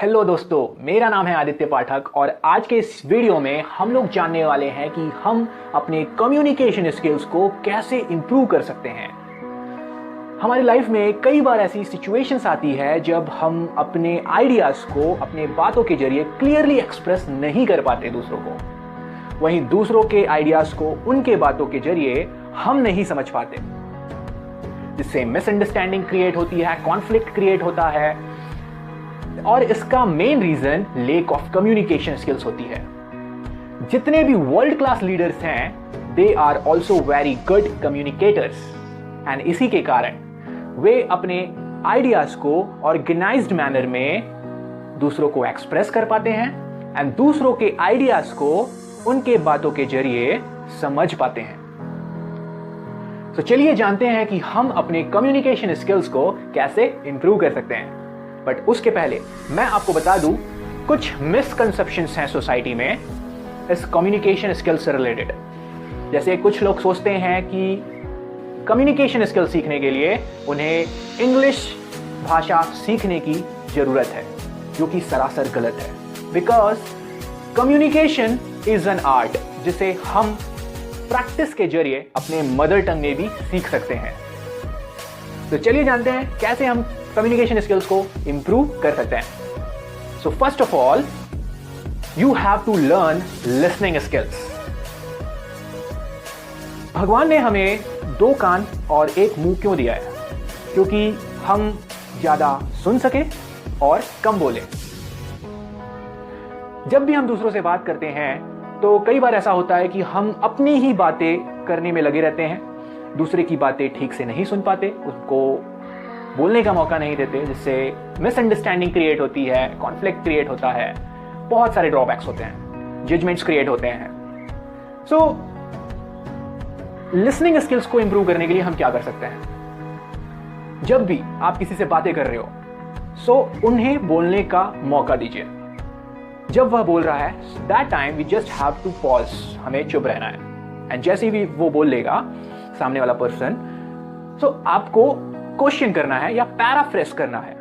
Hello दोस्तों, मेरा नाम है आदित्य पाठक और आज के इस वीडियो में हम लोग जानने वाले हैं कि हम अपने कम्युनिकेशन स्किल्स को कैसे इंप्रूव कर सकते हैं। हमारी लाइफ में कई बार ऐसी सिचुएशंस आती है जब हम अपने आइडियाज को अपने बातों के जरिए क्लियरली एक्सप्रेस नहीं कर पाते दूसरों को, वहीं दूसरों के आइडियाज को उनके बातों के जरिए हम नहीं समझ पाते, जिससे मिसअंडरस्टैंडिंग क्रिएट होती है, कॉन्फ्लिक्ट क्रिएट होता है और इसका main reason lack of communication skills होती है। जितने भी वर्ल्ड क्लास लीडर्स हैं they are also very good communicators and इसी के कारण वे अपने आइडियाज को ऑर्गेनाइज्ड मैनर में दूसरों को एक्सप्रेस कर पाते हैं एंड दूसरों के आइडियाज को उनके बातों के जरिए समझ पाते हैं। तो चलिए जानते हैं कि हम अपने कम्युनिकेशन स्किल्स को कैसे इंप्रूव कर सकते हैं। बट उसके पहले मैं आपको बता दूं, कुछ मिसकंसेप्शंस हैं सोसाइटी में इस कम्युनिकेशन स्किल्स से रिलेटेड। जैसे कुछ लोग सोचते हैं कि कम्युनिकेशन स्किल सीखने के लिए उन्हें इंग्लिश भाषा सीखने की जरूरत है, जो कि सरासर गलत है। Because communication is an art जिसे हम प्रैक्टिस के जरिए अपने मदर टंग में भी सीख सकते हैं। तो चलिए जानते हैं कैसे हम कम्युनिकेशन स्किल्स को इंप्रूव कर सकते हैं। So first of all you have to learn listening skills. भगवान ने हमें 2 कान और 1 मुंह क्यों दिया है? क्योंकि हम ज्यादा सुन सके और कम बोले। जब भी हम दूसरों से बात करते हैं तो कई बार ऐसा होता है कि हम अपनी ही बातें करने में लगे रहते हैं, दूसरे की बातें ठीक से नहीं सुन पाते, उसको बोलने का मौका नहीं देते, जिससे मिसअंडरस्टैंडिंग क्रिएट होती है, कॉन्फ्लिक्ट क्रिएट होता है, बहुत सारे ड्रॉबैक्स होते हैं, जजमेंट्स क्रिएट होते हैं। सो लिसनिंग स्किल्स को इंप्रूव करने के लिए हम क्या कर सकते हैं? जब भी आप किसी से बातें कर रहे हो सो उन्हें बोलने का मौका दीजिए। जब वह बोल रहा है that time we just have to pause, हमें चुप रहना है। एंड जैसे भी वो बोल लेगा सामने वाला पर्सन, सो आपको क्वेश्चन करना है या पैराफ्रेज करना है।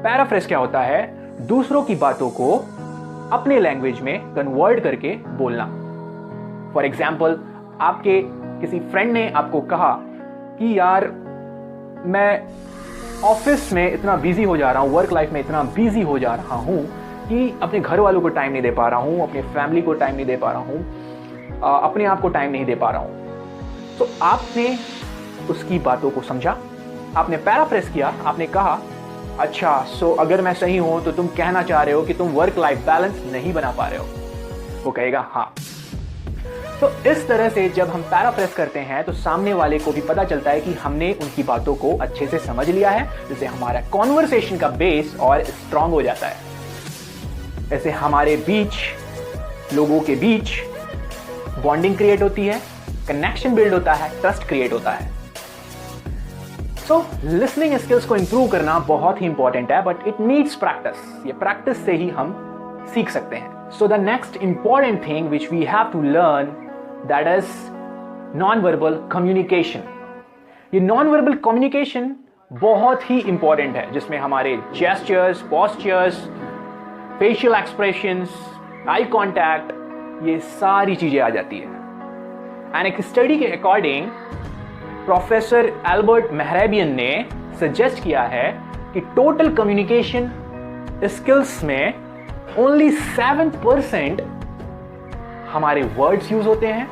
पैराफ्रेज क्या होता है? दूसरों की बातों को अपने लैंग्वेज में कन्वर्ट करके बोलना। फॉर एग्जाम्पल, आपके किसी फ्रेंड ने आपको कहा कि यार मैं ऑफिस में इतना बिजी हो जा रहा हूं, वर्क लाइफ में इतना बिजी हो जा रहा हूं कि अपने घर वालों को टाइम नहीं दे पा रहा हूं, अपने फैमिली को टाइम नहीं दे पा रहा हूं, अपने आप को टाइम नहीं दे पा रहा हूं। तो आपने उसकी बातों को समझा, आपने पैराफ्रेज किया, आपने कहा अच्छा सो अगर मैं सही हूं तो तुम कहना चाह रहे हो कि तुम वर्क लाइफ बैलेंस नहीं बना पा रहे हो। वो कहेगा हाँ। तो इस तरह से जब हम पैराफ्रेज करते हैं तो सामने वाले को भी पता चलता है कि हमने उनकी बातों को अच्छे से समझ लिया है, जिससे हमारा कॉन्वर्सेशन का बेस और स्ट्रांग हो जाता है। ऐसे हमारे बीच, लोगों के बीच बॉन्डिंग क्रिएट होती है, कनेक्शन बिल्ड होता है, ट्रस्ट क्रिएट होता है। सो लिसनिंग स्किल्स को इंप्रूव करना बहुत ही इंपॉर्टेंट है, बट इट नीड्स प्रैक्टिस। ये प्रैक्टिस से ही हम सीख सकते हैं। So the next important thing which we have to learn that is non verbal communication. ये नॉन वर्बल कम्युनिकेशन बहुत ही इंपॉर्टेंट है, जिसमें हमारे gestures, postures, facial expressions, eye contact, ये सारी चीजें आ जाती है। एंड एक स्टडी के अकॉर्डिंग प्रोफेसर एल्बर्ट मेहराबियन ने सजेस्ट किया है कि टोटल कम्युनिकेशन स्किल्स में ओनली 7% हमारे वर्ड्स यूज होते हैं,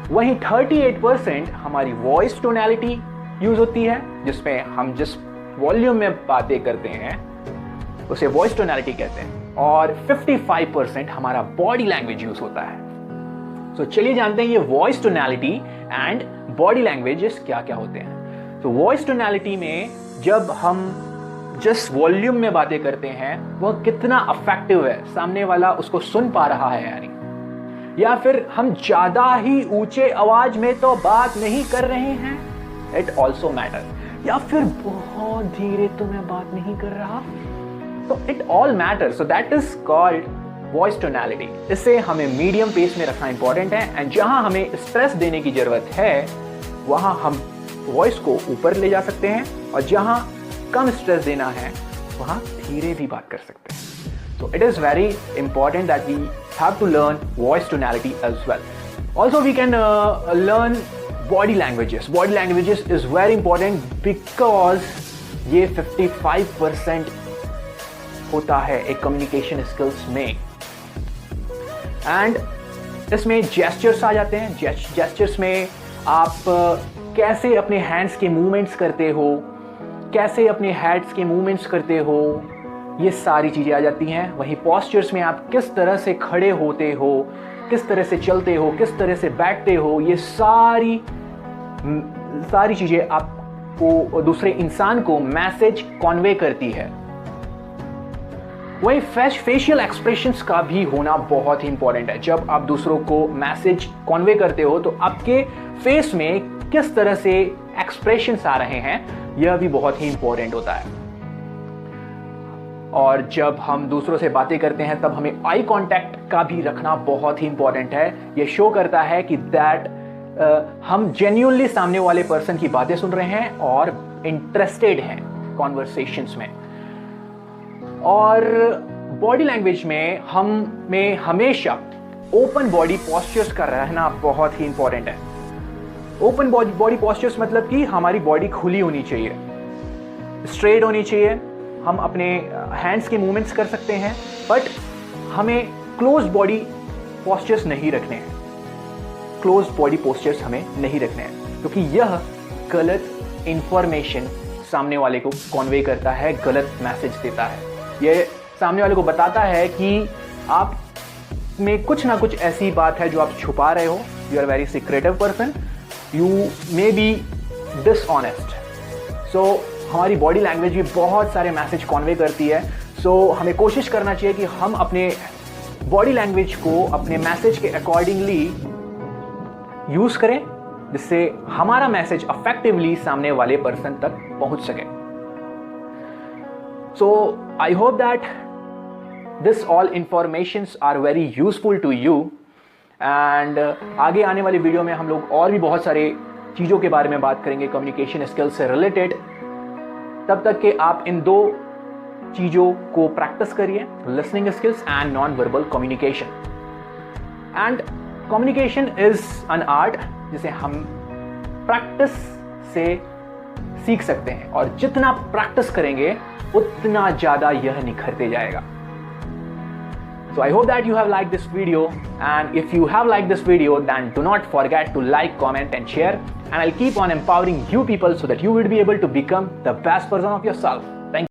वहीं 38% हमारी वॉइस टोनैलिटी यूज होती है, जिसमें हम जिस वॉल्यूम में बातें करते हैं उसे वॉइस टोनैलिटी कहते हैं, और 55% हमारा बॉडी लैंग्वेज यूज होता है। तो चलिए जानते हैं ये voice tonality and body languages क्या क्या होते हैं। तो वॉइस टोनैलिटी में जब हम जिस वॉल्यूम में बातें करते हैं वह कितना अफेक्टिव है, सामने वाला उसको सुन पा रहा है यानी, या फिर हम ज्यादा ही ऊंचे आवाज में तो बात नहीं कर रहे हैं, इट ऑल्सो मैटर, या फिर बहुत धीरे तो मैं बात नहीं कर रहा, तो it all matter. So that is called voice tonality. इससे हमें मीडियम पेस में रखना इंपॉर्टेंट है, एंड जहां हमें स्ट्रेस देने की जरूरत है वहां हम वॉइस को ऊपर ले जा सकते हैं, और जहां कम स्ट्रेस देना है वहां धीरे भी बात कर सकते हैं। So it is very important that we have to learn voice tonality as well. Also we can learn body languages. Body languages is very important because ये 55% होता है एक कम्युनिकेशन स्किल्स में. एंड इसमें जेस्चर्स आ जाते हैं. जेस्चर्स में आप कैसे अपने हैंड्स के मूवमेंट्स करते हो, कैसे अपने हेड्स के मूवमेंट्स करते हो, ये सारी चीज़ें आ जाती हैं. वहीं पोस्चर्स में आप किस तरह से खड़े होते हो, किस तरह से चलते हो, किस तरह से बैठते हो, ये सारी चीज़ें आपको दूसरे इंसान को मैसेज कॉन्वे करती है. वही फेशियल एक्सप्रेशंस का भी होना बहुत ही इंपॉर्टेंट है. जब आप दूसरों को मैसेज कॉन्वे करते हो तो आपके फेस में किस तरह से एक्सप्रेशंस आ रहे हैं, यह भी बहुत ही इंपॉर्टेंट होता है. और जब हम दूसरों से बातें करते हैं तब हमें आई कांटेक्ट का भी रखना बहुत ही इंपॉर्टेंट है. यह शो करता है कि हम जेन्युइनली सामने वाले पर्सन की बातें सुन रहे हैं और इंटरेस्टेड हैं कॉन्वर्सेशंस में. और बॉडी लैंग्वेज में हमें हमेशा ओपन बॉडी पोस्चर्स का रहना बहुत ही इंपॉर्टेंट है. ओपन बॉडी पोस्चर्स मतलब कि हमारी बॉडी खुली होनी चाहिए, स्ट्रेट होनी चाहिए. हम अपने हैंड्स के मूवमेंट्स कर सकते हैं, बट हमें क्लोज बॉडी पोस्चर्स नहीं रखने हैं. क्लोज बॉडी पोस्चर्स हमें नहीं रखने हैं क्योंकि यह गलत इंफॉर्मेशन सामने वाले को कॉन्वे करता है, गलत मैसेज देता है. यह सामने वाले को बताता है कि आप में कुछ ना कुछ ऐसी बात है जो आप छुपा रहे हो. You are very secretive person, you may be dishonest. So हमारी बॉडी लैंग्वेज भी बहुत सारे मैसेज कॉन्वे करती है. सो हमें कोशिश करना चाहिए कि हम अपने बॉडी लैंग्वेज को अपने मैसेज के अकॉर्डिंगली यूज करें, जिससे हमारा मैसेज इफेक्टिवली सामने वाले पर्सन तक पहुंच सके. So I hope that this all informations are very useful to you. And आगे आने वाली वीडियो में हम लोग और भी बहुत सारे चीज़ों के बारे में बात करेंगे कम्युनिकेशन स्किल्स से रिलेटेड. तब तक के आप इन दो चीज़ों को प्रैक्टिस करिए, listening skills and non verbal communication. And communication is an art जिसे हम प्रैक्टिस से सीख सकते हैं, और जितना प्रैक्टिस करेंगे उतना ज्यादा यह निखरते जाएगा. So I hope that you have liked this video, and if you have liked this video, then do not forget to like, comment and share, and I'll keep on empowering you people so that you will be able to become the best version of yourself.